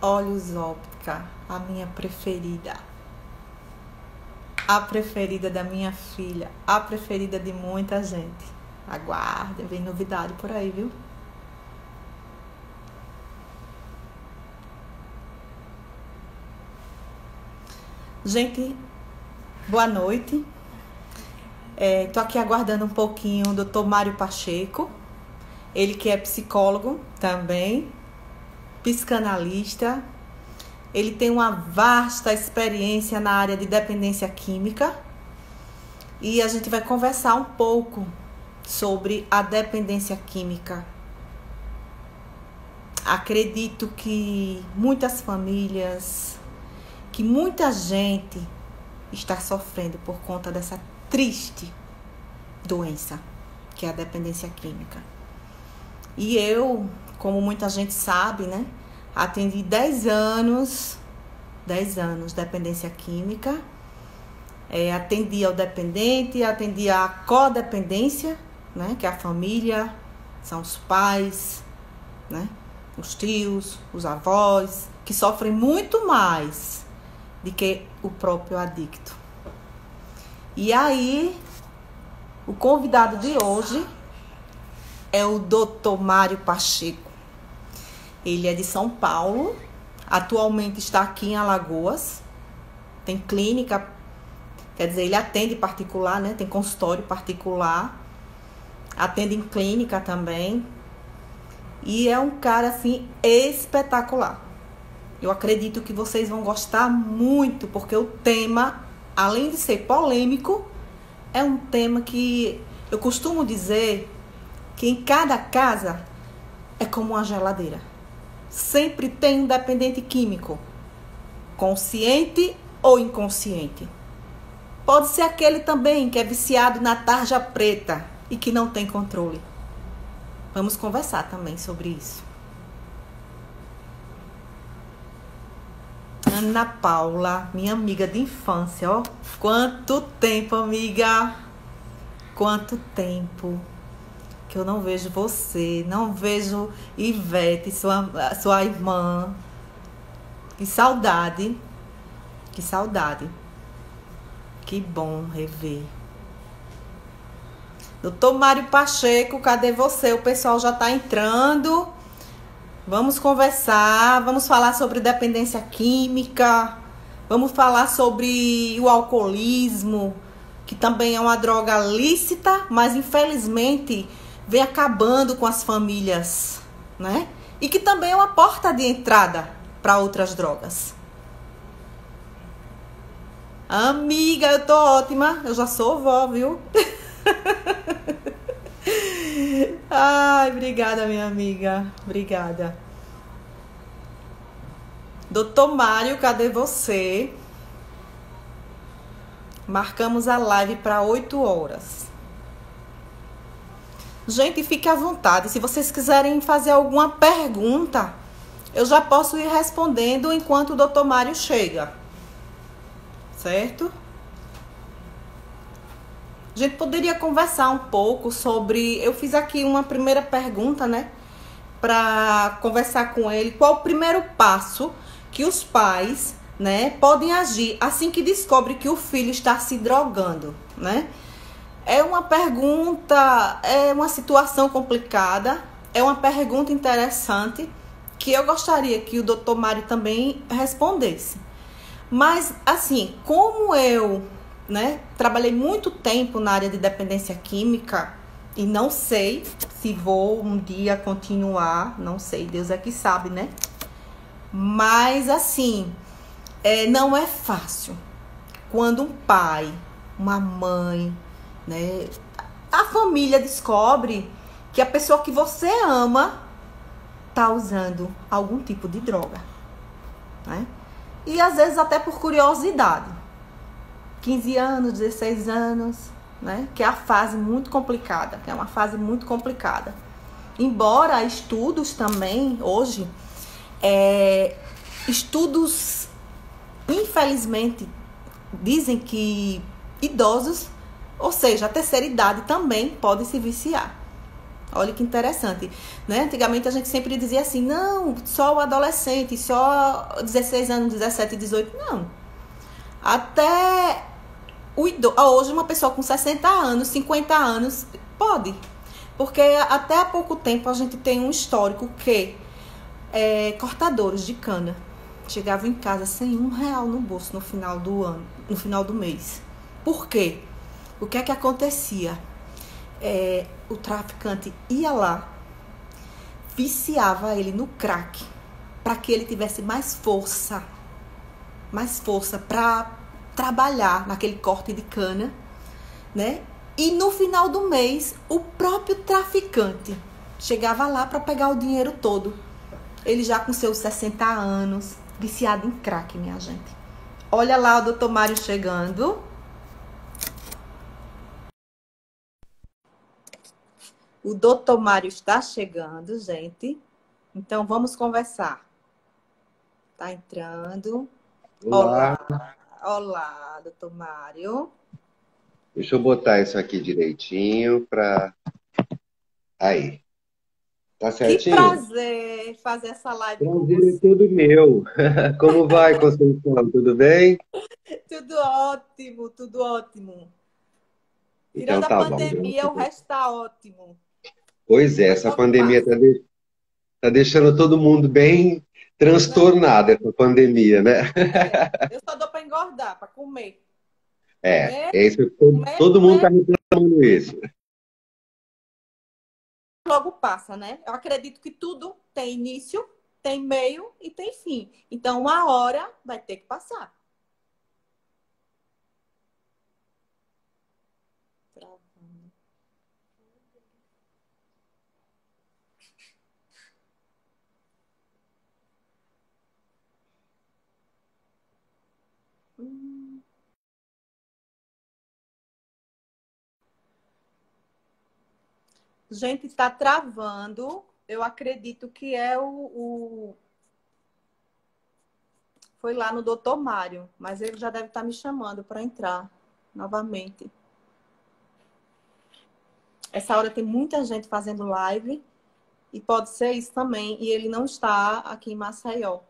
Olhos Óptica, a minha preferida. A preferida da minha filha. A preferida de muita gente. Aguardem, vem novidade por aí, viu? Gente, boa noite. Tô aqui aguardando um pouquinho o Dr. Mário Pacheco. Ele que é psicólogo também, psicanalista. Ele tem uma vasta experiência na área de dependência química. E a gente vai conversar um pouco sobre a dependência química. Acredito que muitas famílias, que muita gente está sofrendo por conta dessa triste doença, que é a dependência química. E eu, como muita gente sabe, né, atendi 10 anos dependência química. Atendi ao dependente, atendi a codependência, né, que é a família, são os pais, né, os tios, os avós, que sofrem muito mais do que o próprio adicto. E aí, o convidado de hoje é o Dr. Mário Pacheco. Ele é de São Paulo, atualmente está aqui em Alagoas, tem clínica, quer dizer, ele atende particular, né? Tem consultório particular, atende em clínica também, e é um cara, assim, espetacular. Eu acredito que vocês vão gostar muito, porque o tema, além de ser polêmico, é um tema que eu costumo dizer que em cada casa é como uma geladeira. Sempre tem um dependente químico, consciente ou inconsciente. Pode ser aquele também que é viciado na tarja preta e que não tem controle. Vamos conversar também sobre isso. Ana Paula, minha amiga de infância, ó. Quanto tempo, amiga! Quanto tempo que eu não vejo você, não vejo Ivete, sua irmã. Que saudade, que saudade. Que bom rever. Doutor Mário Pacheco, cadê você? O pessoal já tá entrando. Vamos conversar, vamos falar sobre dependência química, vamos falar sobre o alcoolismo, que também é uma droga lícita, mas infelizmente vem acabando com as famílias, né? E que também é uma porta de entrada para outras drogas. Amiga, eu tô ótima, eu já sou vó, viu? Ai, obrigada, minha amiga. Obrigada. Doutor Mário, cadê você? Marcamos a live para 8 horas. Gente, fique à vontade. Se vocês quiserem fazer alguma pergunta, eu já posso ir respondendo enquanto o doutor Mário chega. Certo? A gente poderia conversar um pouco sobre... Eu fiz aqui uma primeira pergunta, né? Para conversar com ele. Qual o primeiro passo que os pais, né, podem agir assim que descobre que o filho está se drogando, né? É uma pergunta, é uma situação complicada, é uma pergunta interessante que eu gostaria que o doutor Mário também respondesse. Mas, assim, como eu, né, trabalhei muito tempo na área de dependência química e não sei se vou um dia continuar, não sei, Deus é que sabe, né? Mas, assim, não é fácil quando um pai, uma mãe, né, a família descobre que a pessoa que você ama tá usando algum tipo de droga, né? E às vezes até por curiosidade. 15 anos, 16 anos, né? Que é a fase muito complicada, que é uma fase muito complicada. Embora estudos também, hoje, estudos, infelizmente, dizem que idosos, ou seja, a terceira idade também pode se viciar. Olha que interessante, né? Antigamente a gente sempre dizia assim, não, só o adolescente, só 16 anos, 17, 18, não. Até hoje uma pessoa com 60 anos, 50 anos, pode. Porque até há pouco tempo a gente tem um histórico que cortadores de cana chegavam em casa sem R$ 1 no bolso no final do ano, no final do mês. Por quê? O que é que acontecia? O traficante ia lá, viciava ele no crack, para que ele tivesse mais força para trabalhar naquele corte de cana, né? E no final do mês, o próprio traficante chegava lá para pegar o dinheiro todo. Ele já com seus 60 anos, viciado em crack, minha gente. Olha lá o doutor Mário chegando. O doutor Mário está chegando, gente. Então, vamos conversar. Tá entrando. Olá, Olá, doutor Mário. deixa eu botar isso aqui direitinho para. Aí, tá Que certinho? prazer fazer essa live com Prazer é você. todo meu. Como vai, Conceição? Tudo bem? Tudo ótimo, tudo ótimo. Então Tirando a tá bom. pandemia, o resto tá ótimo. Pois é, Mas essa logo pandemia passa, tá deixando todo mundo bem né? transtornado, essa pandemia, né? Eu só dou para engordar, para comer. É, Comer, é isso que comer, todo mundo tá comer, reclamando isso. logo passa, né? Eu acredito que tudo tem início, tem meio e tem fim. Então, uma hora vai ter que passar. Travando. Gente, está travando. Eu acredito que foi lá no doutor Mário, mas ele já deve estar me chamando para entrar novamente. Essa hora tem muita gente fazendo live e pode ser isso também. E ele não está aqui em Maceió.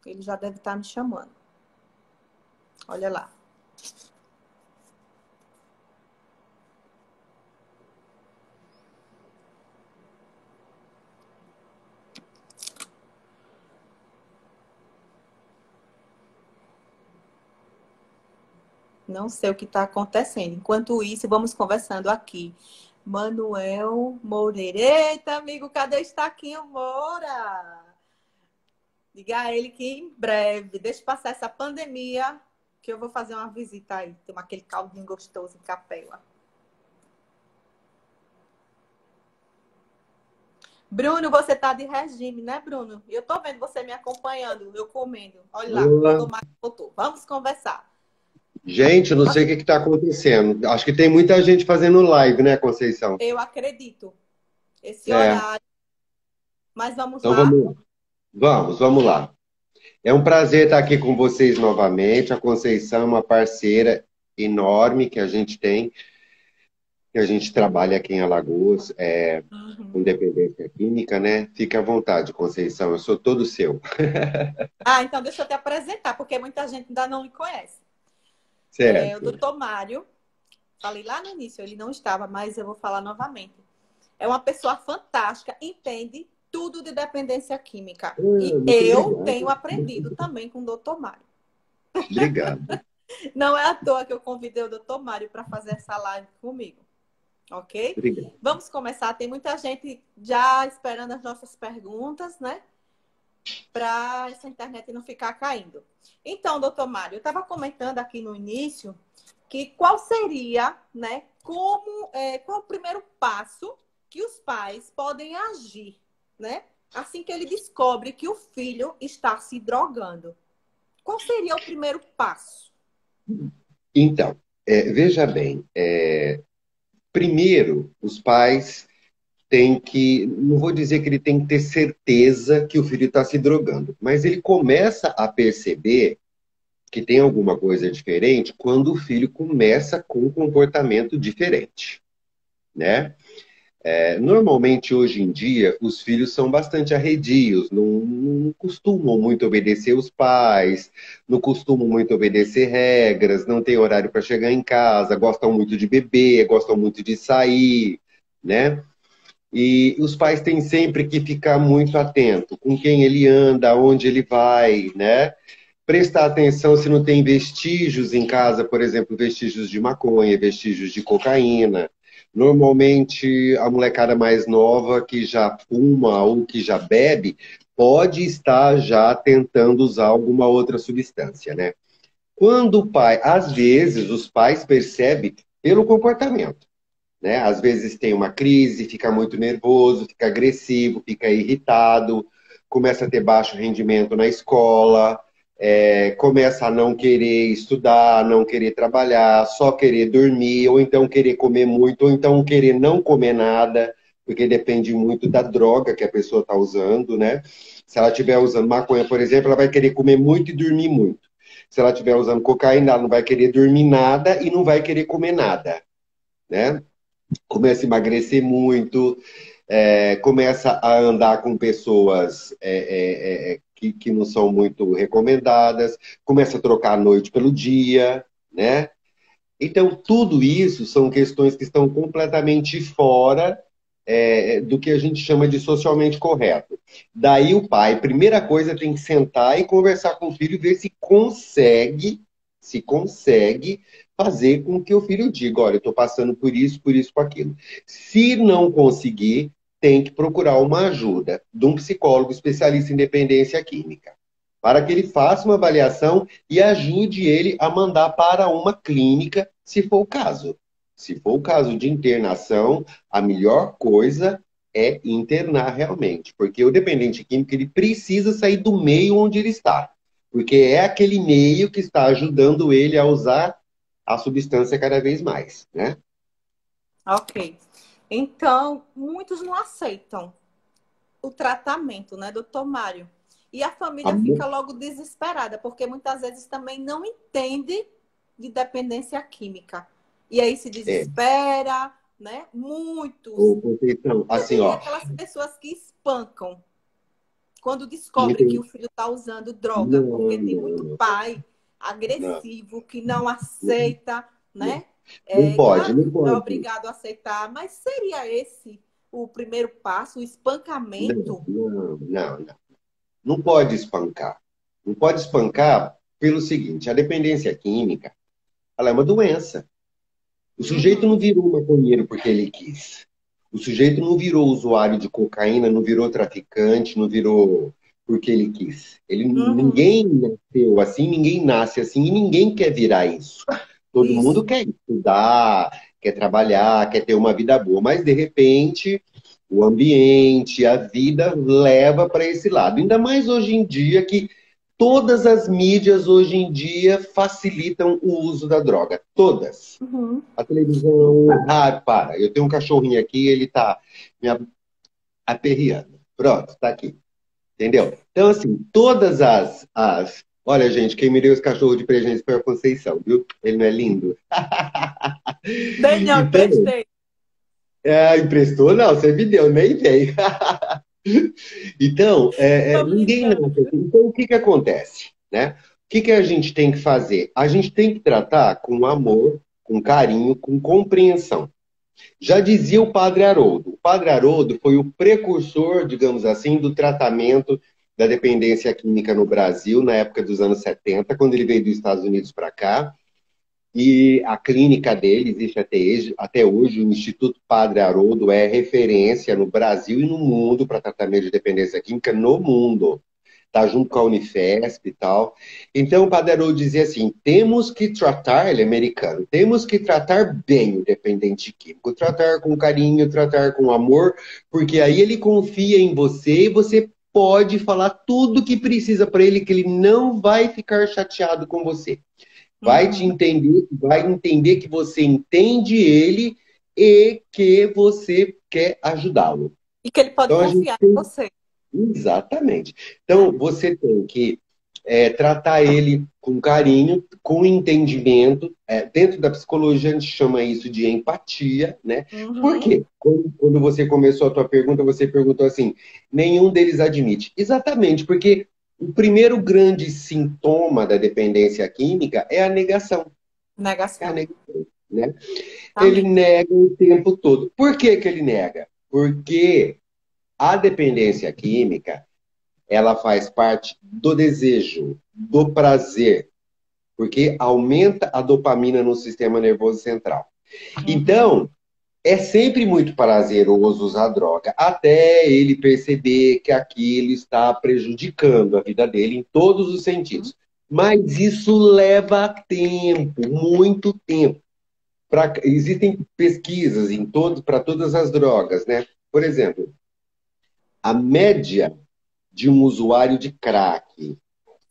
Ele já deve estar me chamando. Olha lá. Não sei o que está acontecendo. Enquanto isso, vamos conversando aqui. Manuel Moreira. Eita, amigo, cadê o Estaquinho Moura? Diga a ele que em breve, deixa passar essa pandemia, que eu vou fazer uma visita aí. Tomar aquele caldinho gostoso em Capela. Bruno, você tá de regime, né, Bruno? Eu tô vendo você me acompanhando, eu comendo. Olha lá, o Olá. doutor Marcos voltou. Vamos conversar. Gente, não sei o que está acontecendo. Acho que tem muita gente fazendo live, né, Conceição? Eu acredito. Esse É, horário. Mas vamos então lá? vamos lá. Vamos lá. É um prazer estar aqui com vocês novamente. A Conceição é uma parceira enorme que a gente tem, que a gente trabalha aqui em Alagoas, com Uhum. dependência química, né? Fique à vontade, Conceição, eu sou todo seu. Ah, então deixa eu te apresentar, porque muita gente ainda não me conhece. O Certo. doutor Mário, falei lá no início, ele não estava, mas eu vou falar novamente. É uma pessoa fantástica, entende tudo de dependência química. E Muito eu obrigado. tenho aprendido também com o doutor Mário. Obrigado. Não é à toa que eu convidei o doutor Mário para fazer essa live comigo, ok? Obrigado. Vamos começar. Tem muita gente já esperando as nossas perguntas, né? Para essa internet não ficar caindo. Então, doutor Mário, eu estava comentando aqui no início que qual seria, né? Qual o primeiro passo que os pais podem agir, né? Assim que ele descobre que o filho está se drogando. Qual seria o primeiro passo? Então, veja bem, primeiro, os pais têm que, não vou dizer que ele tem que ter certeza que o filho está se drogando, mas ele começa a perceber que tem alguma coisa diferente quando o filho começa com um comportamento diferente, né? Normalmente, hoje em dia, os filhos são bastante arredios, não costumam muito obedecer os pais, não costumam muito obedecer regras, não tem horário para chegar em casa, gostam muito de beber, gostam muito de sair, né? E os pais têm sempre que ficar muito atento com quem ele anda, aonde ele vai, né? Prestar atenção se não tem vestígios em casa, por exemplo, vestígios de maconha, vestígios de cocaína. Normalmente, a molecada mais nova que já fuma ou que já bebe pode estar já tentando usar alguma outra substância, né? Quando o pai, às vezes, os pais percebem pelo comportamento, né? Às vezes tem uma crise, fica muito nervoso, fica agressivo, fica irritado, começa a ter baixo rendimento na escola, começa a não querer estudar, não querer trabalhar, só querer dormir, ou então querer comer muito, ou então querer não comer nada, porque depende muito da droga que a pessoa está usando, né? Se ela estiver usando maconha, por exemplo, ela vai querer comer muito e dormir muito. Se ela estiver usando cocaína, ela não vai querer dormir nada e não vai querer comer nada, né? Começa a emagrecer muito, começa a andar com pessoas que não são muito recomendadas, começa a trocar a noite pelo dia, né? Então, tudo isso são questões que estão completamente fora do que a gente chama de socialmente correto. Daí o pai, primeira coisa, tem que sentar e conversar com o filho e ver se consegue fazer com que o filho diga, olha, eu estou passando por isso, por aquilo. Se não conseguir, tem que procurar uma ajuda de um psicólogo especialista em dependência química, para que ele faça uma avaliação e ajude ele a mandar para uma clínica, se for o caso. Se for o caso de internação, a melhor coisa é internar realmente, porque o dependente químico ele precisa sair do meio onde ele está, porque é aquele meio que está ajudando ele a usar a substância cada vez mais, né? Ok. Então, muitos não aceitam o tratamento, né, doutor Mário? E a família fica logo desesperada, porque muitas vezes também não entende de dependência química. E aí se É, desespera, né? Muitos. ô, Conceição, E assim, tem ó, aquelas pessoas que espancam quando descobre muito... que o filho está usando droga, Não, porque tem muito não, pai não, agressivo que não não, aceita, não. né? Não pode, Claro não que não é pode. obrigado a aceitar, mas seria esse o primeiro passo, o Não, espancamento? não, não, não. Não pode espancar. Não pode espancar pelo seguinte, a dependência química, ela é uma doença. O sujeito não Uhum, virou maconheiro porque ele quis. O sujeito não virou usuário de cocaína, não virou traficante, não virou porque ele quis. uhum, Ninguém nasceu assim, ninguém nasce assim e ninguém quer virar isso. Todo mundo isso. quer estudar, quer trabalhar, quer ter uma vida boa, mas de repente o ambiente, a vida leva para esse lado. Ainda mais hoje em dia que todas as mídias hoje em dia facilitam o uso da droga. Todas. Uhum. A televisão, para. Eu tenho um cachorrinho aqui, ele tá me aperreando. Pronto, tá aqui. Entendeu? Então, assim, Olha, gente, quem me deu esse cachorro de presente foi a Conceição, viu? Ele não é lindo? Dei não, Então, emprestei. emprestou? Não, você me deu, nem veio. Então, Tô ninguém brincando. nasce assim. Então, o que que acontece, né? O que que a gente tem que fazer? A gente tem que tratar com amor, com carinho, com compreensão. Já dizia o Padre Haroldo. O Padre Haroldo foi o precursor, digamos assim, do tratamento da dependência química no Brasil, na época dos anos 70, quando ele veio dos Estados Unidos para cá. E a clínica dele existe até hoje. O Instituto Padre Haroldo é referência no Brasil e no mundo para tratamento de dependência química no mundo. Está junto com a Unifesp e tal. Então, o Padre Haroldo dizia assim: temos que tratar, ele é americano, temos que tratar bem o dependente químico, tratar com carinho, tratar com amor, porque aí ele confia em você e você pode falar tudo que precisa para ele, que ele não vai ficar chateado com você. Uhum. Vai entender que você entende ele e que você quer ajudá-lo. E que ele pode Então a gente confiar em tem você, exatamente. né? Então você tem que tratar ele com carinho, com entendimento. Dentro da psicologia, a gente chama isso de empatia, né? Por Uhum. quê? Quando você começou a tua pergunta, você perguntou assim, nenhum deles admite. Exatamente, porque o primeiro grande sintoma da dependência química é a negação. É a Negação. negação, né? Ele Exatamente. nega o tempo todo. Por que que ele nega? Porque a dependência química, ela faz parte do desejo, do prazer, porque aumenta a dopamina no sistema nervoso central. Uhum. Então, é sempre muito prazeroso usar droga, até ele perceber que aquilo está prejudicando a vida dele em todos os Uhum. sentidos. Mas isso leva tempo, muito tempo. Existem pesquisas para todas as drogas, né? Por exemplo, a média de um usuário de crack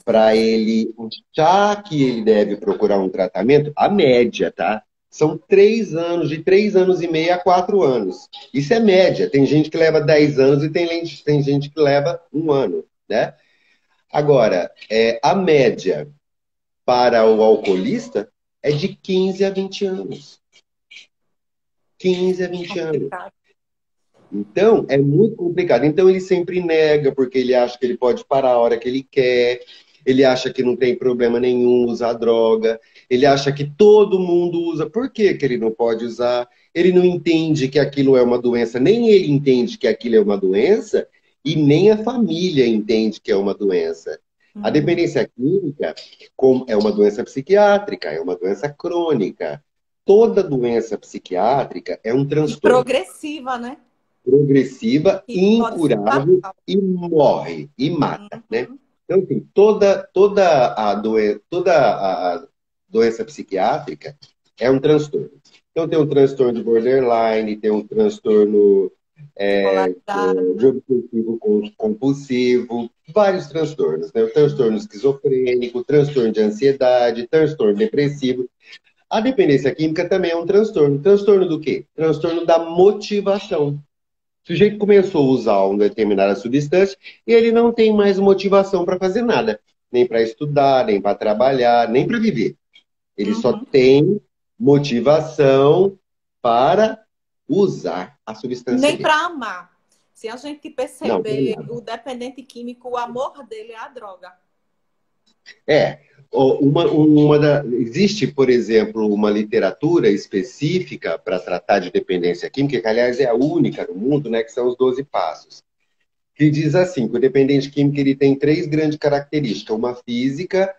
para ele achar que ele deve procurar um tratamento, a média, tá? São 3 anos, de 3 anos e meio a 4 anos. Isso é média. Tem gente que leva 10 anos e tem gente que leva um ano, né? Agora, a média para o alcoolista é de 15 a 20 anos. 15 a 20 anos. Complicado. Então, é muito complicado. Então, ele sempre nega, porque ele acha que ele pode parar a hora que ele quer, ele acha que não tem problema nenhum usar droga, ele acha que todo mundo usa. Por que que ele não pode usar? Ele não entende que aquilo é uma doença, nem ele entende que aquilo é uma doença, e nem a família entende que é uma doença. A Uhum. dependência química é uma doença psiquiátrica, é uma doença crônica. Toda doença psiquiátrica é um E transtorno progressiva, né? progressiva, Que pode ser incurável fatal. e morre, e mata, né? Uhum. Então, assim, toda a doença psiquiátrica é um transtorno. Então, tem um transtorno de borderline, tem um transtorno Bipolaridade, de né? obsessivo compulsivo, vários transtornos, né? O transtorno Uhum. esquizofrênico, transtorno de ansiedade, transtorno depressivo. A dependência química também é um transtorno. Transtorno do quê? Transtorno da motivação. O sujeito começou a usar uma determinada substância e ele não tem mais motivação para fazer nada, nem para estudar, nem para trabalhar, nem para viver. Ele só Uhum. tem motivação para usar a substância Nem dele. para amar. Se a gente Não, para perceber, nada. o dependente químico, o amor dele é a droga. É, existe, por exemplo, uma literatura específica para tratar de dependência química, que aliás é a única no mundo, né, que são os 12 passos. Que diz assim, que o dependente químico ele tem três grandes características, uma física,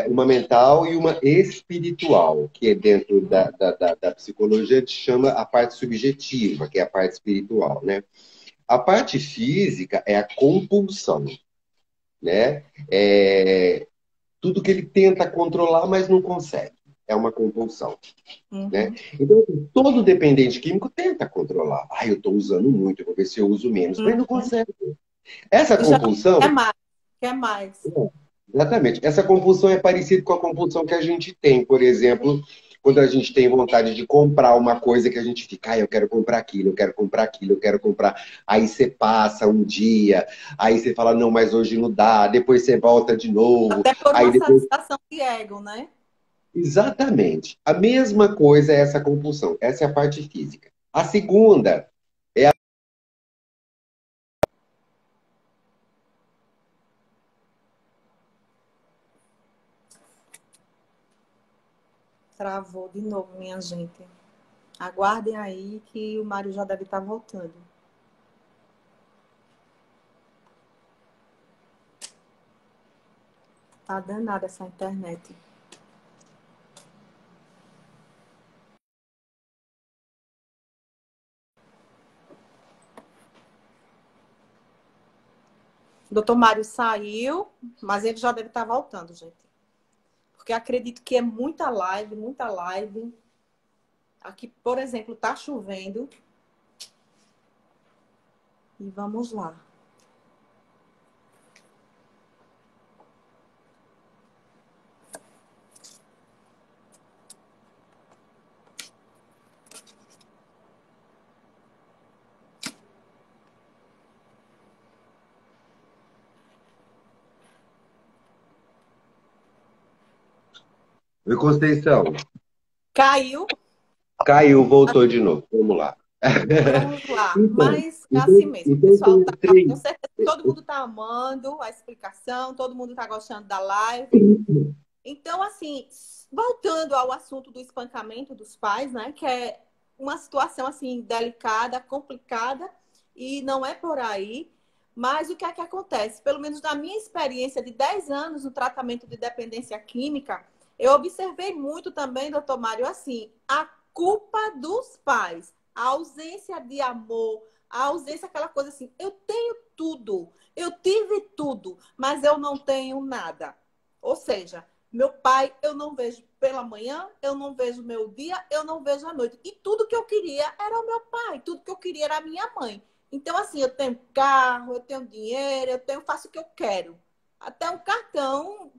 uma mental e uma espiritual, que é dentro da psicologia, a gente chama a parte subjetiva, que é a parte espiritual, né? A parte física é a compulsão, né? É tudo que ele tenta controlar, mas não consegue. É uma compulsão, né? Uhum. Então, assim, todo dependente químico tenta controlar. Ah, eu estou usando muito, eu vou ver se eu uso menos, mas não Uhum. consegue. Essa E já quer compulsão, mais, quer mais. exatamente. Essa compulsão é parecida com a compulsão que a gente tem, por exemplo, quando a gente tem vontade de comprar uma coisa que a gente fica, eu quero comprar aquilo, eu quero comprar aquilo, eu quero comprar. Aí você passa um dia, aí você fala, não, mas hoje não dá, depois você volta de novo, Até por aí uma depois. satisfação de ego, né? Exatamente. A mesma coisa é essa compulsão. Essa é a parte física. A segunda é a. Travou de novo, minha gente. Aguardem aí que o Mário já deve estar voltando. Tá danada essa internet. O doutor Mário saiu, mas ele já deve estar voltando, gente. Porque acredito que é muita live, muita live. Aqui, por exemplo, tá chovendo. E vamos lá. Oi, Conceição. Caiu? Caiu, voltou de novo. Vamos lá. Vamos lá. Então, Mas é assim então, mesmo. O então pessoal tem tá, três. com certeza, todo mundo tá amando a explicação, todo mundo tá gostando da live. Então, assim, voltando ao assunto do espancamento dos pais, né? Que é uma situação assim delicada, complicada, e não é por aí. Mas o que é que acontece? Pelo menos na minha experiência de 10 anos no tratamento de dependência química, eu observei muito também, doutor Mário, assim, a culpa dos pais, a ausência de amor, a ausência, aquela coisa assim, eu tenho tudo, eu tive tudo, mas eu não tenho nada. Ou seja, meu pai, eu não vejo pela manhã, eu não vejo meu dia, eu não vejo à noite. E tudo que eu queria era o meu pai, tudo que eu queria era a minha mãe. Então, assim, eu tenho carro, eu tenho dinheiro, faço o que eu quero. Até um cartão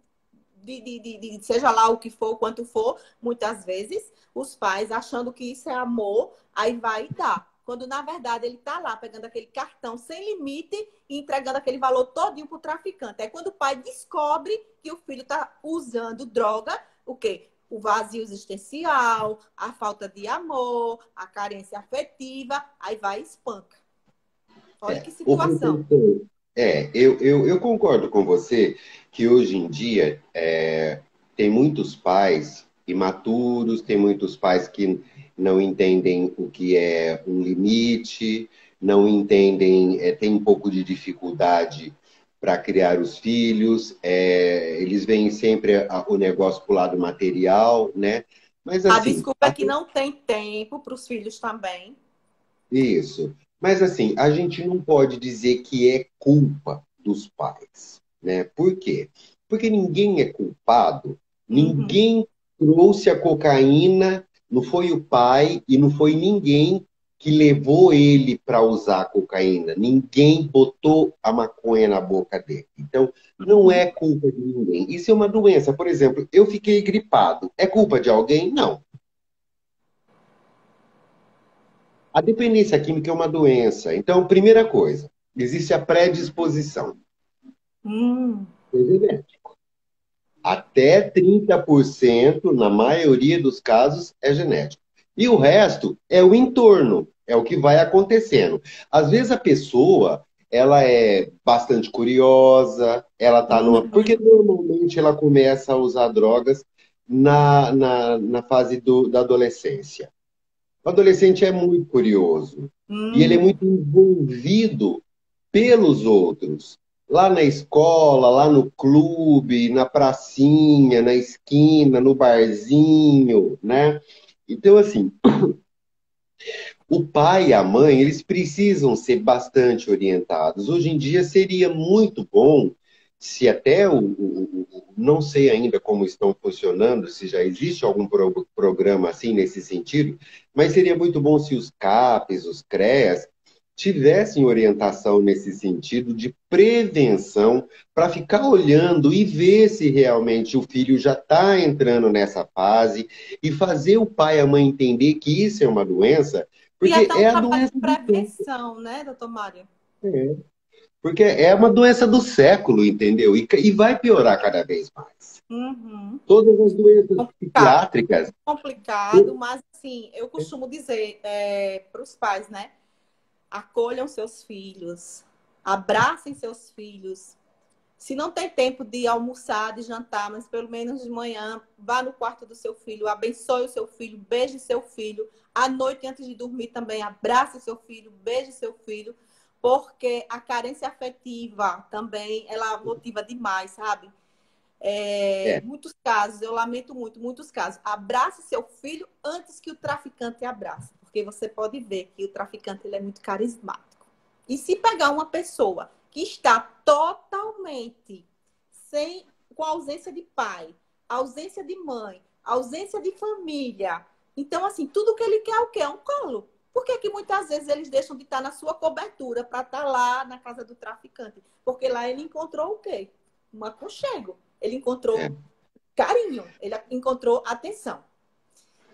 seja lá o que for, quanto for, muitas vezes, os pais achando que isso é amor, aí vai e dá. Quando, na verdade, ele está lá pegando aquele cartão sem limite e entregando aquele valor todinho para o traficante. É quando o pai descobre que o filho está usando droga, o quê? O vazio existencial, a falta de amor, a carência afetiva, aí vai e espanca. Olha que O situação. professor, eu concordo com você que hoje em dia tem muitos pais imaturos, tem muitos pais que não entendem o que é um limite, não entendem, tem um pouco de dificuldade para criar os filhos, eles veem sempre o negócio para o lado material, né? Mas A assim, desculpa é que não tem tempo para os filhos também. isso. Mas assim, a gente não pode dizer que é culpa dos pais, né? Por quê? Porque ninguém é culpado, Uhum. ninguém trouxe a cocaína, não foi o pai e não foi ninguém que levou ele para usar a cocaína. Ninguém botou a maconha na boca dele. Então, não Uhum. é culpa de ninguém. Isso é uma doença. Por exemplo, eu fiquei gripado. É culpa de alguém? Não. A dependência química é uma doença. Então, primeira coisa, existe a predisposição. Hum. É genético. Até 30%, na maioria dos casos, é genético. E o resto é o entorno, é o que vai acontecendo. Às vezes a pessoa, ela é bastante curiosa, ela tá numa... Porque Uhum. normalmente ela começa a usar drogas na fase da adolescência. O adolescente é muito curioso e ele é Hum. muito envolvido pelos outros. Lá na escola, lá no clube, na pracinha, na esquina, no barzinho, né? Então, assim, o pai e a mãe, eles precisam ser bastante orientados. Hoje em dia seria muito bom se até não sei ainda como estão funcionando, se já existe algum programa assim nesse sentido, mas seria muito bom se os CAPs, os CREAS, tivessem orientação nesse sentido de prevenção para ficar olhando e ver se realmente o filho já está entrando nessa fase e fazer o pai e a mãe entender que isso é uma doença E porque até um é a trabalho doença de do século. prevenção, né, doutor Mário? Porque é uma doença do século, entendeu? E vai piorar cada vez mais. Uhum. Todas as doenças Complicado, psiquiátricas. complicado, mas assim, eu costumo dizer para os pais, né? Acolham seus filhos, abracem seus filhos. Se não tem tempo de almoçar, de jantar, mas pelo menos de manhã, vá no quarto do seu filho, abençoe o seu filho, beije seu filho. À noite, antes de dormir, também abrace seu filho, beije seu filho, porque a carência afetiva também, ela motiva demais, sabe? É, Muitos casos, eu lamento muito, muitos casos. Abrace seu filho antes que o traficante abrace, porque você pode ver que o traficante ele é muito carismático. E se pegar uma pessoa que está totalmente sem, com ausência de pai, ausência de mãe, ausência de família, então assim, tudo que ele quer é o quê? É um colo. Por que que muitas vezes eles deixam de estar na sua cobertura para estar lá na casa do traficante? Porque lá ele encontrou o quê? Um aconchego. Ele é. encontrou carinho, ele encontrou atenção.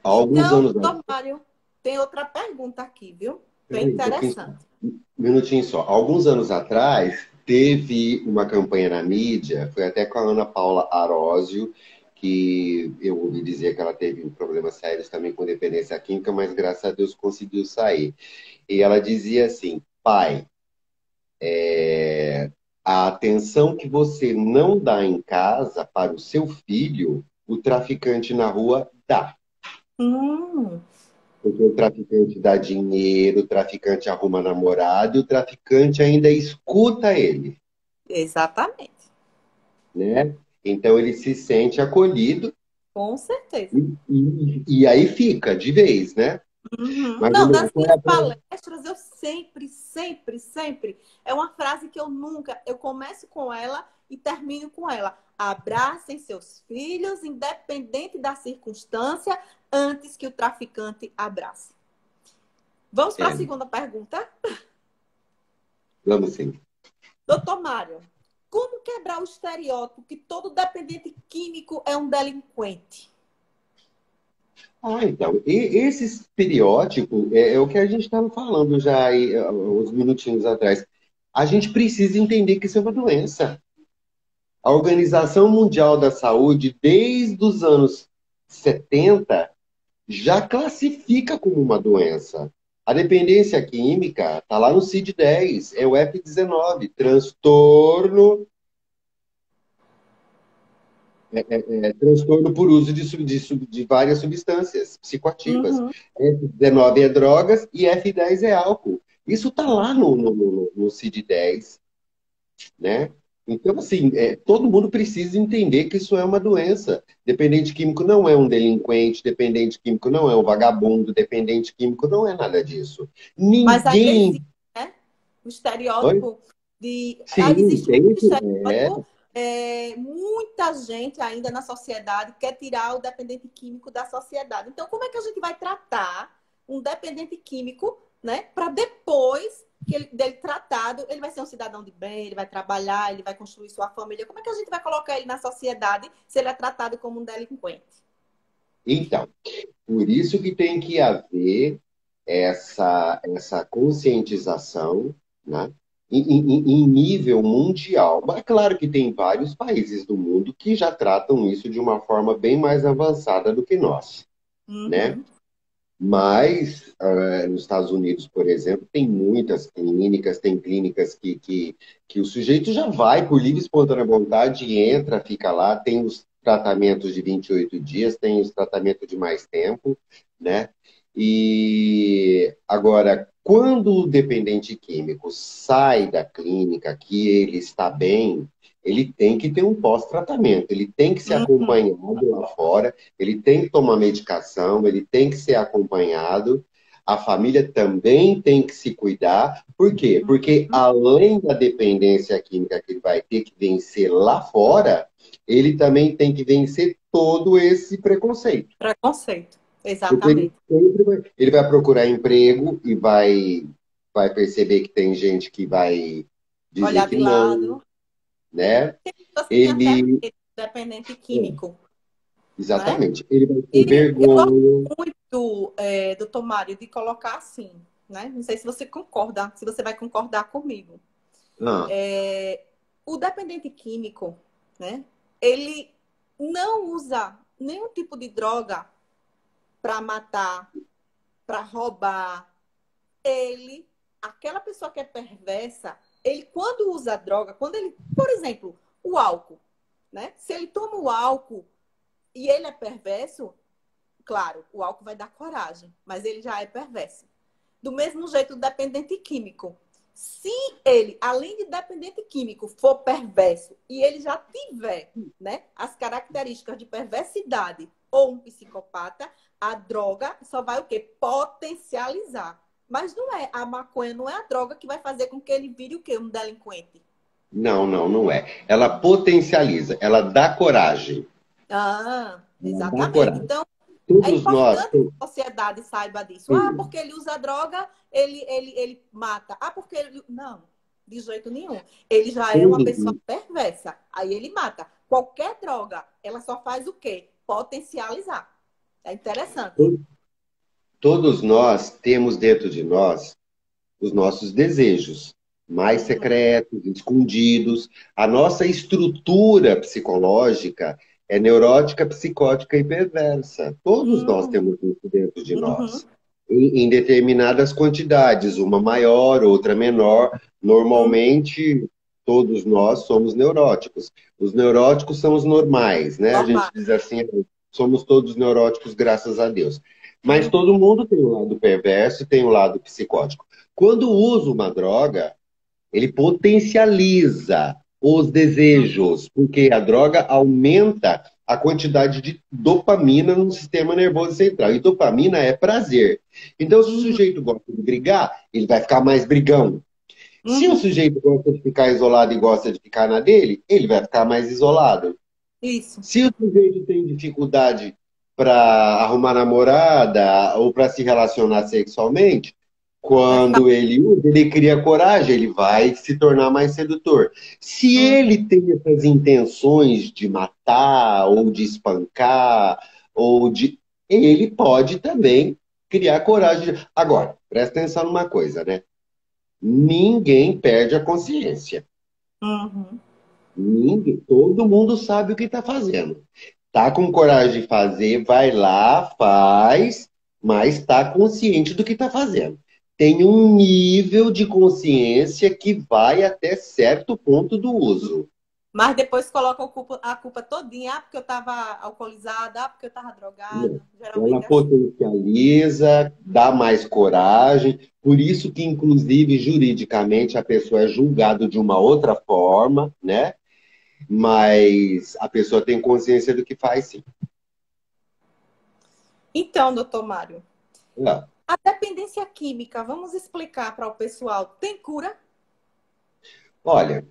Há alguns Então, anos doutor atrás. Mário, tem outra pergunta aqui, viu? Bem Peraí, um pouquinho só. interessante. Um minutinho só. Há alguns anos atrás, teve uma campanha na mídia, foi até com a Ana Paula Arósio, que eu ouvi dizer que ela teve problemas sérios também com dependência química, mas graças a Deus conseguiu sair. E ela dizia assim, pai, a atenção que você não dá em casa para o seu filho, o traficante na rua dá. Hum, Porque o traficante dá dinheiro, o traficante arruma namorado e o traficante ainda escuta ele, exatamente. né? Então ele se sente acolhido Com certeza. e aí fica de vez, né? Uhum. Mas Não, vamos lá, nas qual é minhas a palestras eu sempre, é uma frase que eu nunca, eu começo com ela e termino com ela. Abracem seus filhos, independente da circunstância, antes que o traficante abrace. Vamos para a é, segunda pergunta? vamos sim. Doutor Mário, como quebrar o estereótipo que todo dependente químico é um delinquente? Ah, então, esse estereótipo é o que a gente estava falando já aí, uns minutinhos atrás. A gente precisa entender que isso é uma doença. A Organização Mundial da Saúde, desde os anos 70, já classifica como uma doença. A dependência química está lá no CID-10, é o F19, transtorno, transtorno por uso de várias substâncias psicoativas. Uhum, F19 é drogas e F10 é álcool. Isso está lá uhum. no CID-10, né? Então, assim, todo mundo precisa entender que isso é uma doença. Dependente químico não é um delinquente, dependente químico não é um vagabundo, dependente químico não é nada disso. Mas ainda existe, Ninguém. né? O Oi? estereótipo de. Sim, Existe muito tem isso. estereótipo. Muita gente ainda na sociedade quer tirar o dependente químico da sociedade. Então, como é que a gente vai tratar um dependente químico, né? Para depois que dele tratado, ele vai ser um cidadão de bem, ele vai trabalhar, ele vai construir sua família. Como é que a gente vai colocar ele na sociedade se ele é tratado como um delinquente? Então, por isso que tem que haver essa conscientização, né? Em nível mundial. Mas claro que tem vários países do mundo que já tratam isso de uma forma bem mais avançada do que nós, né? Uhum. Mas nos Estados Unidos, por exemplo, tem muitas clínicas, tem clínicas que o sujeito já vai por livre e espontânea vontade, entra, fica lá, tem os tratamentos de 28 dias, tem os tratamentos de mais tempo, né? E agora, quando o dependente químico sai da clínica, que ele está bem, ele tem que ter um pós-tratamento, ele tem que ser Uhum. acompanhado lá fora, ele tem que tomar medicação, ele tem que ser acompanhado. A família também tem que se cuidar. Por quê? Porque Uhum. além da dependência química que ele vai ter que vencer lá fora, ele também tem que vencer todo esse preconceito. Preconceito. Porque ele Exatamente. sempre ele vai procurar emprego e vai perceber que tem gente que vai dizer Olhar que de não, lado. né? Tem pessoas que têm até Ele, medo do dependente é, químico, né? exatamente, ele vai ter E eu gosto vergonha. muito, doutor Mário, de colocar assim, né? Não sei se você concorda, se você vai concordar comigo. Ah, O dependente químico, né? Ele não usa nenhum tipo de droga para matar, para roubar. Ele, aquela pessoa que é perversa, ele quando usa droga, quando ele, por exemplo, o álcool, né? Se ele toma o álcool e ele é perverso, claro, o álcool vai dar coragem, mas ele já é perverso. Do mesmo jeito, o dependente químico. Se ele, além de dependente químico, for perverso e ele já tiver, né, as características de perversidade ou um psicopata, a droga só vai o quê? Potencializar. Mas não é a maconha, não é a droga que vai fazer com que ele vire o quê? Um delinquente. não, não, não é. Ela potencializa, ela dá coragem. Ah, Ela dá exatamente. coragem. Então, é Todos nós. importante que a sociedade saiba disso. Ah, porque ele usa droga, ele mata. Ah, porque ele. Não, de jeito nenhum. Ele já é uma pessoa Todos, perversa. Aí ele mata. Qualquer droga, ela só faz o quê? Potencializar. É interessante. todos nós temos dentro de nós os nossos desejos mais Uhum, secretos, escondidos. A nossa estrutura psicológica, é neurótica, psicótica e perversa. Todos nós Hum, temos isso dentro de uhum, nós. Em determinadas quantidades, uma maior, outra menor. hum, Normalmente, todos nós somos neuróticos. Os neuróticos são os normais, né? A gente normal. diz assim, somos todos neuróticos, graças a Deus. Mas Uhum, todo mundo tem um lado perverso e tem um lado psicótico. Quando usa uma droga, ele potencializa os desejos, porque a droga aumenta a quantidade de dopamina no sistema nervoso central. E dopamina é prazer. Então, se o uhum, sujeito gosta de brigar, ele vai ficar mais brigão. Se o uhum. sujeito gosta de ficar isolado e gosta de ficar na dele, ele vai ficar mais isolado. Isso. Se o sujeito tem dificuldade para arrumar namorada ou para se relacionar sexualmente, Vai ficar. quando ele usa, ele cria coragem, ele vai se tornar mais sedutor. Se Uhum. ele tem essas intenções de matar, ou de espancar, ou de. Ele pode também criar coragem. Agora, presta atenção numa coisa, né? Ninguém perde a consciência. Uhum. Ninguém, todo mundo sabe o que está fazendo. Tá com coragem de fazer, vai lá, faz, mas está consciente do que está fazendo. Tem um nível de consciência que vai até certo ponto do uso. Mas depois coloca a culpa todinha. Ah, porque eu estava alcoolizada. Ah, porque eu estava drogado. Ela Geralmente é assim. potencializa, dá mais coragem, por isso que, inclusive, juridicamente, a pessoa é julgada de uma outra forma, né? Mas a pessoa tem consciência do que faz, sim. Então, doutor Mário, Não. a dependência química, vamos explicar para o pessoal, tem cura? Olha,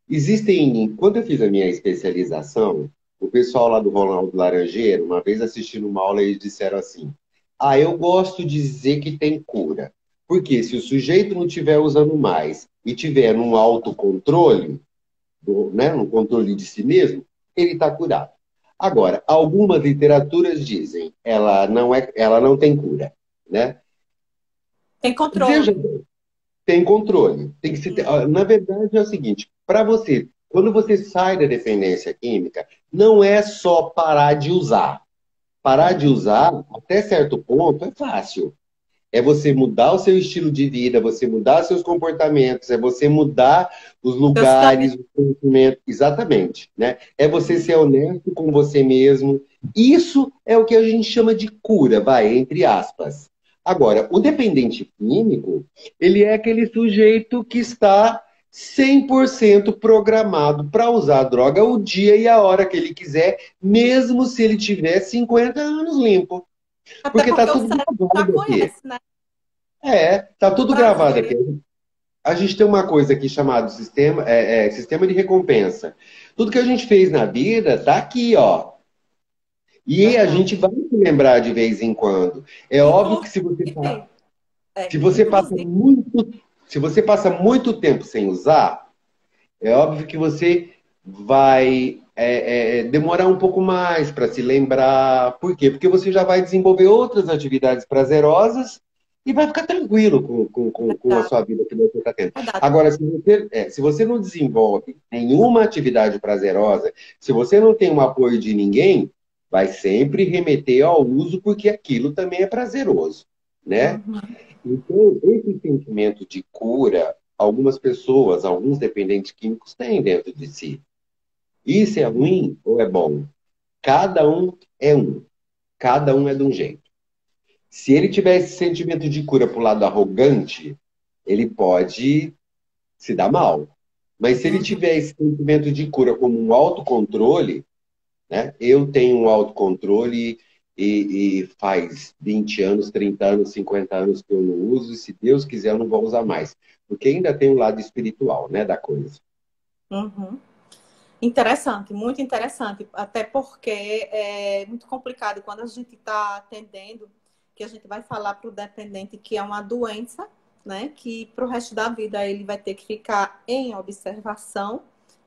existem. Quando eu fiz a minha especialização, o pessoal lá do Ronaldo Laranjeiro, uma vez assistindo uma aula, eles disseram assim: Ah, eu gosto de dizer que tem cura. Porque se o sujeito não estiver usando mais e tiver num autocontrole, né, no controle de si mesmo, ele está curado. Agora, algumas literaturas dizem ela não tem cura, né? Tem Veja, controle. tem controle. Tem que se ter, Hum, na verdade é o seguinte, para você, quando você sai da dependência química, não é só parar de usar. Parar de uhum. usar, até certo ponto, é fácil. É você mudar o seu estilo de vida, você mudar seus comportamentos, é você mudar os Seus caminhos. lugares, o conhecimento, exatamente, né? É você ser honesto com você mesmo. Isso é o que a gente chama de cura, vai, entre aspas. Agora, o dependente químico, ele é aquele sujeito que está 100% programado para usar a droga o dia e a hora que ele quiser, mesmo se ele tiver 50 anos limpo. Até Porque está porque o tudo cérebro já gravado aqui. conhece, né? Tá O tudo gravado aqui. prazer. A gente tem uma coisa aqui chamada sistema de recompensa. Tudo que a gente fez na vida tá aqui, ó. E a Verdade. gente vai se lembrar de vez em quando. É óbvio que Inclusive, se você passa inclusive, muito, se você passa muito tempo sem usar, é óbvio que você vai demorar um pouco mais para se lembrar. Por quê? Porque você já vai desenvolver outras atividades prazerosas e vai ficar tranquilo com a verdade, sua vida que você está tendo. verdade. Agora, se você não desenvolve nenhuma atividade prazerosa, se você não tem um apoio de ninguém, vai sempre remeter ao uso, porque aquilo também é prazeroso, né? Uhum. Então, esse sentimento de cura, algumas pessoas, alguns dependentes químicos têm dentro de si. Isso é ruim ou é bom? Cada um é um. Cada um é de um jeito. Se ele tiver esse sentimento de cura para o lado arrogante, ele pode se dar mal. Mas se ele Uhum. tiver esse sentimento de cura como um autocontrole, né? Eu tenho um autocontrole e faz 20 anos, 30 anos, 50 anos que eu não uso, e se Deus quiser eu não vou usar mais. Porque ainda tem um lado espiritual, né, da coisa. Uhum. Interessante, muito interessante, até porque é muito complicado quando a gente está atendendo, que a gente vai falar para o dependente que é uma doença, né? Que para o resto da vida ele vai ter que ficar em observação,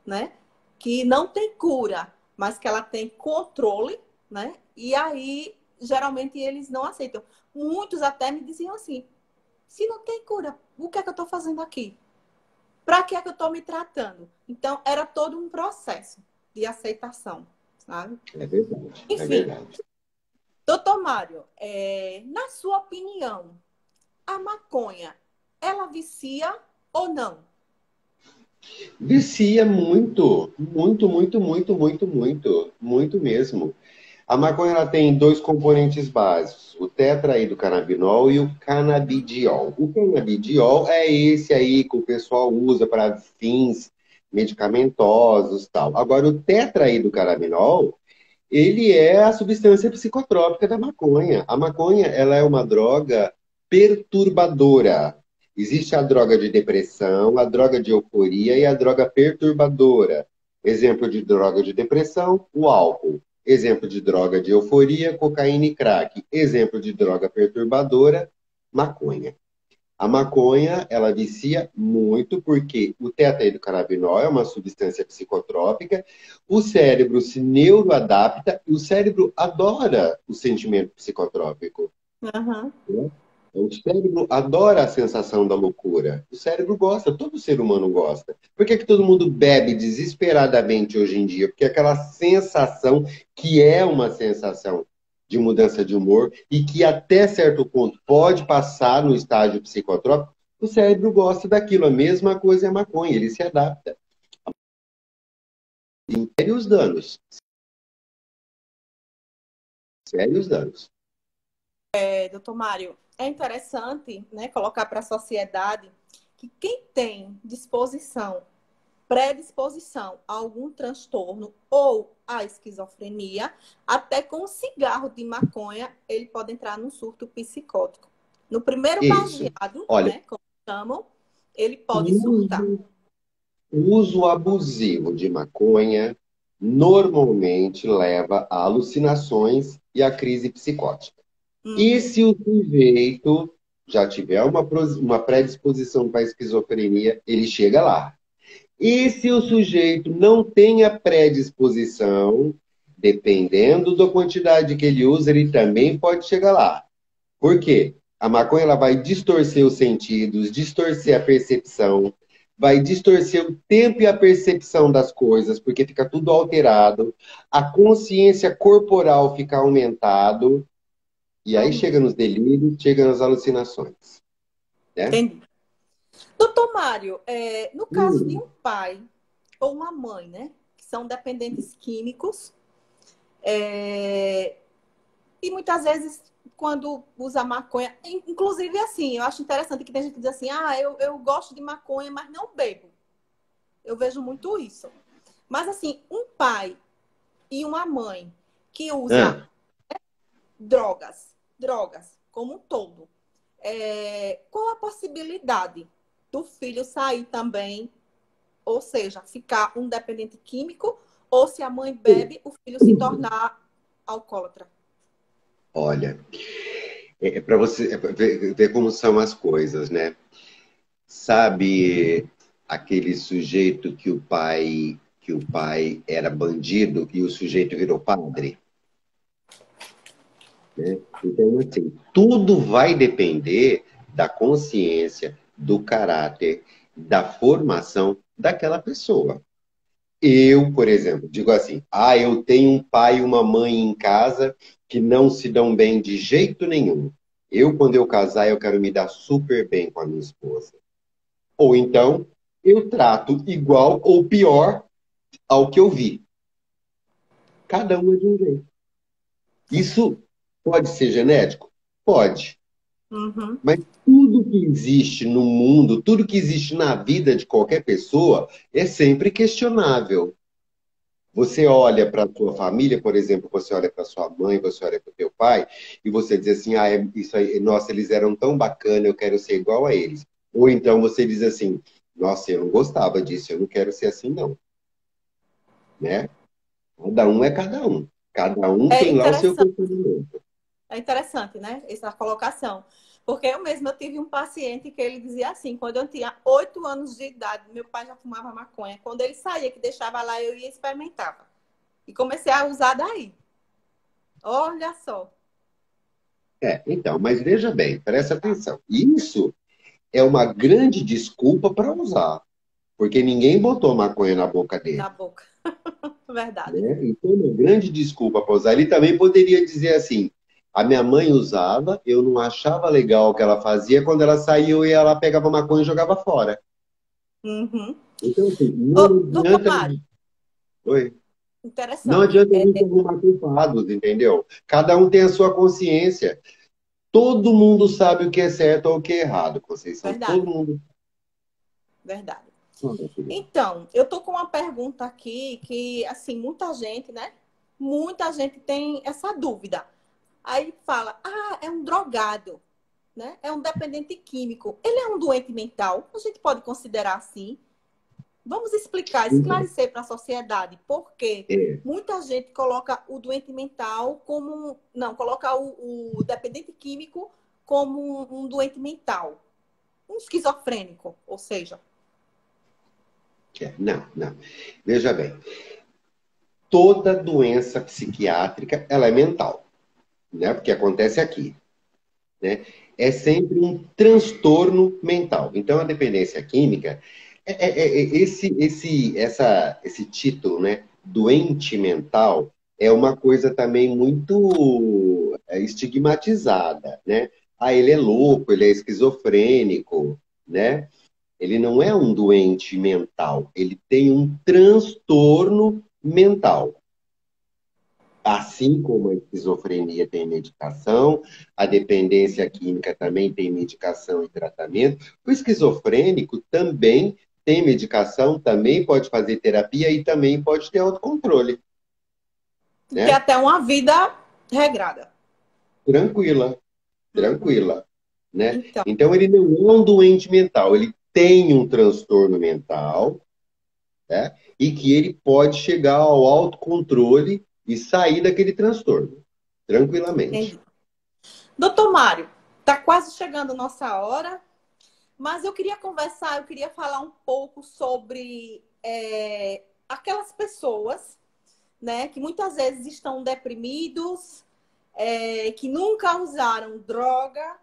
né? Que não tem cura, mas que ela tem controle, né? E aí, geralmente, eles não aceitam. Muitos até me diziam assim: se não tem cura, o que é que eu estou fazendo aqui? Para que é que eu estou me tratando? Então, era todo um processo de aceitação, sabe? É verdade, é Enfim, verdade. doutor Mário, na sua opinião, a maconha, ela vicia ou não? Vicia muito, muito, muito, muito, muito, muito, muito mesmo. A maconha ela tem dois componentes básicos, o tetraidrocannabinol e o canabidiol. O canabidiol é esse aí que o pessoal usa para fins medicamentosos e tal. Agora, o tetraidrocannabinol, ele é a substância psicotrópica da maconha. A maconha, ela é uma droga perturbadora. Existe a droga de depressão, a droga de euforia e a droga perturbadora. Exemplo de droga de depressão, o álcool. Exemplo de droga de euforia, cocaína e crack. Exemplo de droga perturbadora, maconha. A maconha, ela vicia muito porque o tetraidrocannabinol é uma substância psicotrópica, o cérebro se neuroadapta e o cérebro adora o sentimento psicotrópico. Uhum. Né? O cérebro adora a sensação da loucura. O cérebro gosta, todo ser humano gosta. Por que que todo mundo bebe desesperadamente hoje em dia? Porque aquela sensação, que é uma sensação de mudança de humor e que até certo ponto pode passar no estágio psicotrópico, o cérebro gosta daquilo. A mesma coisa é a maconha, ele se adapta. Sérios danos. Sérios danos. Doutor Mário, é interessante, né, colocar para a sociedade que quem tem disposição, predisposição a algum transtorno ou a esquizofrenia, até com um cigarro de maconha, ele pode entrar num surto psicótico. No primeiro Isso. baseado, Olha, né, como chamam, ele pode surtar. o uso abusivo de maconha normalmente leva a alucinações e a crise psicótica. E Uhum. se o sujeito já tiver uma predisposição para a esquizofrenia, ele chega lá. E se o sujeito não tem a predisposição, dependendo da quantidade que ele usa, ele também pode chegar lá. Por quê? A maconha ela vai distorcer os sentidos, distorcer a percepção, vai distorcer o tempo e a percepção das coisas, porque fica tudo alterado, a consciência corporal fica aumentado, e aí Uhum. chega nos delírios, chega nas alucinações, né? Entendi. Doutor Mário, no caso de Hum, um pai ou uma mãe, né, que são dependentes químicos, é, e muitas vezes, quando usa maconha, inclusive assim, eu acho interessante que tem gente que diz assim, eu gosto de maconha, mas não bebo. Eu vejo muito isso. Mas assim, um pai e uma mãe que usa ah, drogas como um todo, qual a possibilidade do filho sair também, ou seja, ficar um dependente químico, ou se a mãe bebe, o filho se tornar alcoólatra? olha, é para você ver como são as coisas, né? Sabe aquele sujeito que o pai era bandido e o sujeito virou padre, né? Então, assim, tudo vai depender da consciência, do caráter, da formação daquela pessoa. Eu, por exemplo, digo assim: eu tenho um pai e uma mãe em casa que não se dão bem de jeito nenhum. Eu, quando eu casar, eu quero me dar super bem com a minha esposa. Ou então, eu trato igual ou pior ao que eu vi. Cada um é de um jeito. Entendi. Isso pode ser genético? Pode. Uhum. Mas tudo que existe no mundo, tudo que existe na vida de qualquer pessoa é sempre questionável. Você olha para a tua família, por exemplo, você olha para sua mãe, você olha para o teu pai, e você diz assim, isso aí, nossa, eles eram tão bacana, eu quero ser igual a eles. Ou então você diz assim, nossa, eu não gostava disso, eu não quero ser assim, não. Né? Cada um é cada um. Cada um É tem lá o seu interessante, comportamento. é interessante, né? Essa colocação. Porque eu mesma tive um paciente que ele dizia assim, quando eu tinha 8 anos de idade, meu pai já fumava maconha. Quando ele saía, que deixava lá, eu ia e experimentava. E comecei a usar daí. Olha só. Então, mas veja bem, presta atenção. Isso é uma grande desculpa para usar. Porque ninguém botou maconha na boca na dele. boca. Verdade. Né? Então, uma grande desculpa para usar. Ele também poderia dizer assim: a minha mãe usava, eu não achava legal o que ela fazia, quando ela saiu e ela pegava maconha e jogava fora. Uhum. Então, assim, Ô, não doutor adianta. Mário, Oi. Não interessante. adianta a gente arrumar culpados, entendeu? Cada um tem a sua consciência. Todo mundo sabe o que é certo ou o que é errado, Conceição. Todo Verdade, mundo. verdade. Ah, meu querido. Então, eu tô com uma pergunta aqui que, assim, muita gente, né? Muita gente tem essa dúvida. Aí fala, ah, é um drogado, né? É um dependente químico. Ele é um doente mental? A gente pode considerar assim? Vamos explicar, Então, esclarecer para a sociedade por que é, muita gente coloca o doente mental como. Não, coloca o dependente químico como um doente mental, um esquizofrênico, ou seja. não, não. Veja bem, toda doença psiquiátrica, ela é mental, né? Porque acontece aqui, né? É sempre um transtorno mental. Então, a dependência química, esse título, né? Doente mental, é uma coisa também muito estigmatizada, né? Ah, ele é louco, ele é esquizofrênico, né? Ele não é um doente mental, ele tem um transtorno mental. Assim como a esquizofrenia tem medicação, a dependência química também tem medicação e tratamento, o esquizofrênico também tem medicação, também pode fazer terapia e também pode ter autocontrole, E ter né? até uma vida regrada. Tranquila, Uhum. tranquila, né? Então, Então ele não é um doente mental, ele tem um transtorno mental, né? E que ele pode chegar ao autocontrole e sair daquele transtorno, tranquilamente. entendi. Doutor Mário, está quase chegando a nossa hora, mas eu queria conversar, eu queria falar um pouco sobre aquelas pessoas, né, que muitas vezes estão deprimidos, que nunca usaram droga,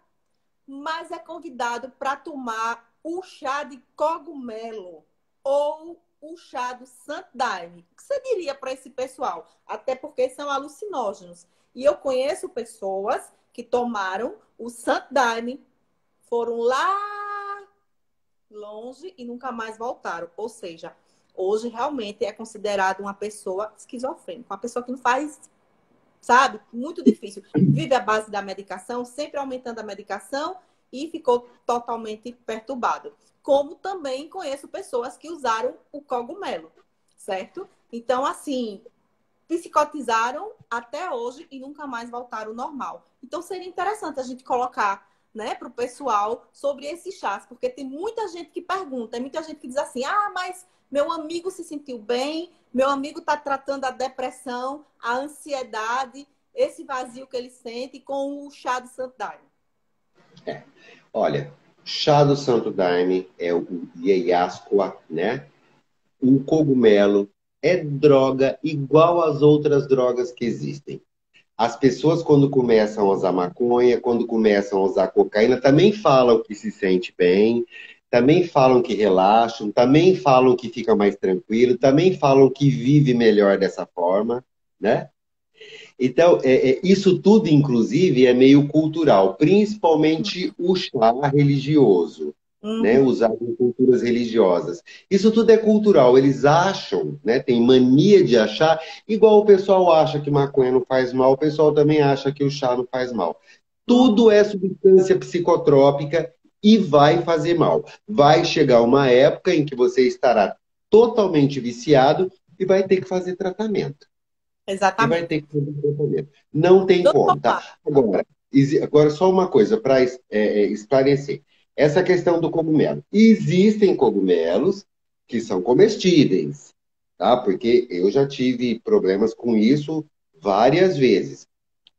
mas é convidado para tomar o chá de cogumelo ou o chá do Santo-Daime. O que você diria para esse pessoal? Até porque são alucinógenos. E eu conheço pessoas que tomaram o Santo-Daime, foram lá longe e nunca mais voltaram. Ou seja, hoje realmente é considerado uma pessoa esquizofrênica, uma pessoa que não faz, sabe? Muito difícil. Vive à base da medicação, sempre aumentando a medicação e ficou totalmente perturbado. Como também conheço pessoas que usaram o cogumelo, certo? Então, assim, psicotizaram até hoje e nunca mais voltaram ao normal. Então, seria interessante a gente colocar, né, para o pessoal sobre esses chás, porque tem muita gente que pergunta, tem muita gente que diz assim: ah, mas meu amigo se sentiu bem, meu amigo está tratando a depressão, a ansiedade, esse vazio que ele sente com o chá de Santo Daime. Olha, chá do Santo Daime é o Ieiascoa, né? Um cogumelo é droga igual às outras drogas que existem. As pessoas, quando começam a usar maconha, quando começam a usar cocaína, também falam que se sente bem, também falam que relaxam, também falam que fica mais tranquilo, também falam que vive melhor dessa forma, né? Então, isso tudo, inclusive, é meio cultural, principalmente o chá religioso, né, Uhum. usado em culturas religiosas. Isso tudo é cultural, eles acham, né, tem mania de achar, igual o pessoal acha que maconha não faz mal, o pessoal também acha que o chá não faz mal. Tudo Uhum. é substância psicotrópica e vai fazer mal. Vai chegar uma época em que você estará totalmente viciado e vai ter que fazer tratamento e vai Exatamente. ter que fazer tratamento. Não tem Doutor como, tá? Mário, Agora só uma coisa para esclarecer. Essa questão do cogumelo. Existem cogumelos que são comestíveis, tá? Porque eu já tive problemas com isso várias vezes.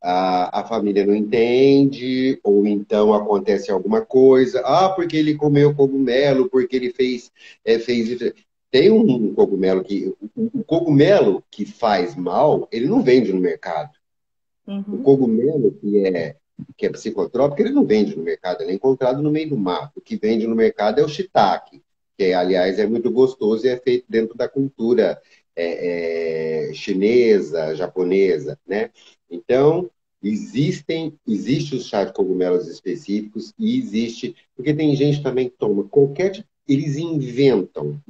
A família não entende, ou então acontece alguma coisa. Ah, porque ele comeu cogumelo, porque ele fez isso. Tem um cogumelo o cogumelo que faz mal, ele não vende no mercado. O uhum. cogumelo que é psicotrópico, ele não vende no mercado, ele é encontrado no meio do mato. O que vende no mercado é o shiitake, que, aliás, é muito gostoso e é feito dentro da cultura chinesa, japonesa, né? Então, existe os chá de cogumelos específicos e existe, porque tem gente também que toma qualquer tipo, eles inventam.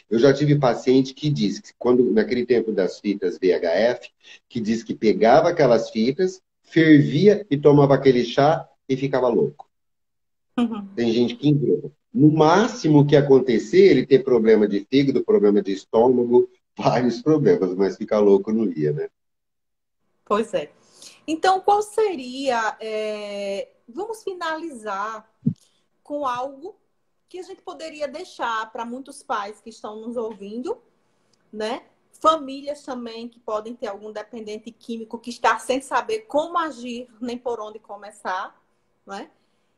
Eu já tive paciente que disse que quando naquele tempo das fitas VHF, que diz que pegava aquelas fitas, fervia e tomava aquele chá e ficava louco. Tem gente que inventa. No máximo que acontecer, ele ter problema de fígado, problema de estômago, vários problemas, mas ficar louco não ia, né? Pois é. Então, qual seria... Vamos finalizar com algo que a gente poderia deixar para muitos pais que estão nos ouvindo, né? Famílias também que podem ter algum dependente químico que está sem saber como agir nem por onde começar, né?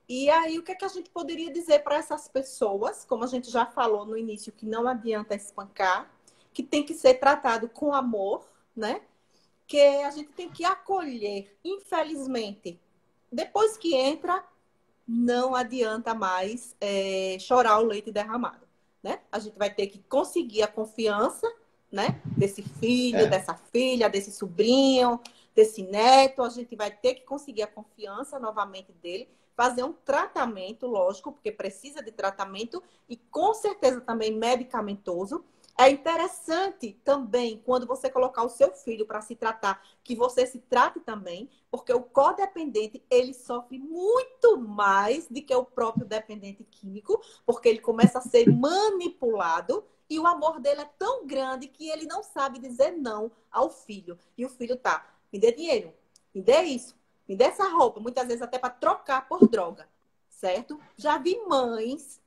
E aí, o que é que a gente poderia dizer para essas pessoas, como a gente já falou no início, que não adianta espancar, que tem que ser tratado com amor, né? Que a gente tem que acolher, infelizmente. Depois que entra, não adianta mais chorar o leite derramado, né? A gente vai ter que conseguir a confiança, né? Desse filho, É. dessa filha, desse sobrinho, desse neto. A gente vai ter que conseguir a confiança novamente dele, fazer um tratamento, lógico, porque precisa de tratamento e com certeza também medicamentoso. É interessante também, quando você colocar o seu filho para se tratar, que você se trate também, porque o codependente, ele sofre muito mais do que o próprio dependente químico, porque ele começa a ser manipulado e o amor dele é tão grande que ele não sabe dizer não ao filho. E o filho tá, me dê dinheiro, me dê isso, me dê essa roupa, muitas vezes até para trocar por droga, certo? Já vi mães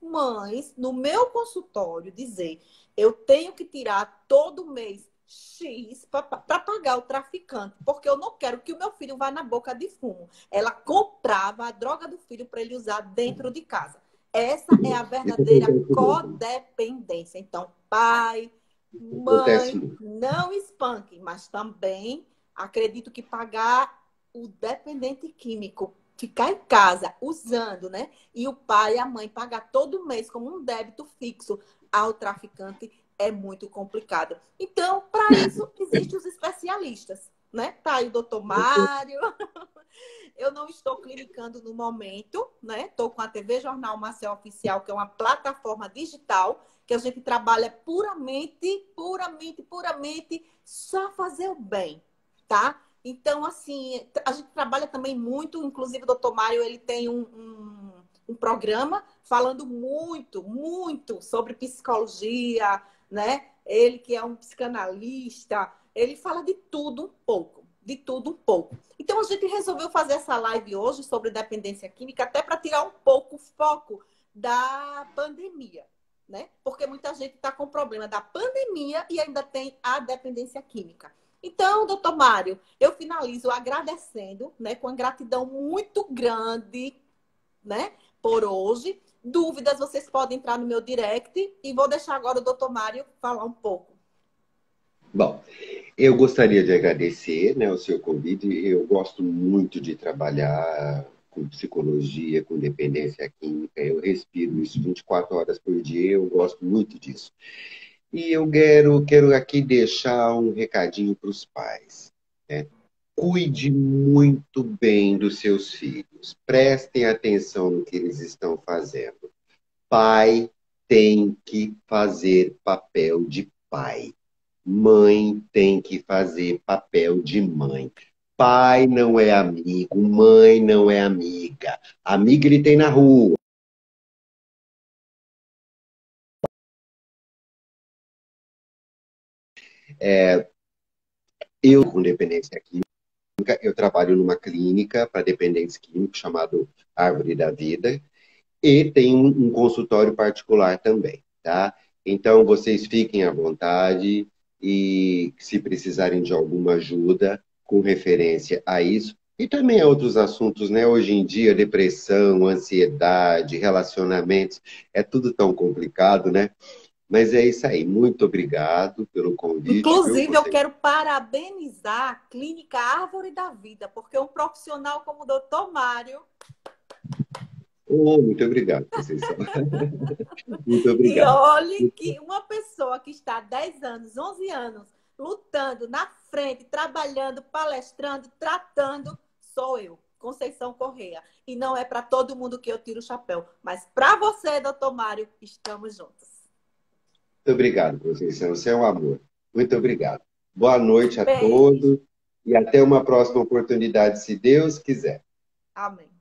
no meu consultório dizer, eu tenho que tirar todo mês X para pagar o traficante, porque eu não quero que o meu filho vá na boca de fumo. Ela comprava a droga do filho para ele usar dentro de casa. Essa é a Isso verdadeira acontece muito. codependência. Então, pai, Acontece mãe, muito. não espanque, mas também acredito que pagar o dependente químico, ficar em casa usando, né? E o pai e a mãe pagar todo mês como um débito fixo ao traficante é muito complicado. Então, para isso, existem os especialistas, né? Tá aí o doutor Mário. Eu não estou clinicando no momento, né? Estou com a TV Jornal Marcel Oficial, que é uma plataforma digital que a gente trabalha puramente só fazer o bem, tá? Então, assim, a gente trabalha também muito, inclusive o doutor Mário, ele tem um programa falando muito sobre psicologia, né? Ele que é um psicanalista, ele fala de tudo um pouco, de tudo um pouco. Então a gente resolveu fazer essa live hoje sobre dependência química até para tirar um pouco o foco da pandemia, né? Porque muita gente está com o problema da pandemia e ainda tem a dependência química. Então, doutor Mário, eu finalizo agradecendo, né, com uma gratidão muito grande, né, por hoje. Dúvidas, vocês podem entrar no meu direct e vou deixar agora o doutor Mário falar um pouco. Bom, eu gostaria de agradecer, né, o seu convite. Eu gosto muito de trabalhar com psicologia, com dependência química. Eu respiro isso 24 horas por dia. Eu gosto muito disso. E eu quero aqui deixar um recadinho para os pais, né? Cuide muito bem dos seus filhos. Prestem atenção no que eles estão fazendo. Pai tem que fazer papel de pai. Mãe tem que fazer papel de mãe. Pai não é amigo, mãe não é amiga. Amiga ele tem na rua. Eu, com dependência química, eu trabalho numa clínica para dependentes químicos chamado Árvore da Vida e tem um consultório particular também, tá? Então, vocês fiquem à vontade e se precisarem de alguma ajuda com referência a isso, e também a outros assuntos, né? Hoje em dia, depressão, ansiedade, relacionamentos, é tudo tão complicado, né? Mas é isso aí. Muito obrigado pelo convite, viu? Inclusive, eu Você... quero parabenizar a Clínica Árvore da Vida, porque um profissional como o doutor Mário Oh, muito obrigado, Conceição. Muito E obrigado. olhe que uma pessoa que está há 10 anos, 11 anos, lutando na frente, trabalhando, palestrando, tratando, sou eu, Conceição Correia. E não é para todo mundo que eu tiro o chapéu, mas para você, doutor Mário, estamos juntos. Muito obrigado, Conceição. Você é um amor. Muito obrigado. Boa noite a Beijo. todos e até uma próxima oportunidade, se Deus quiser. Amém.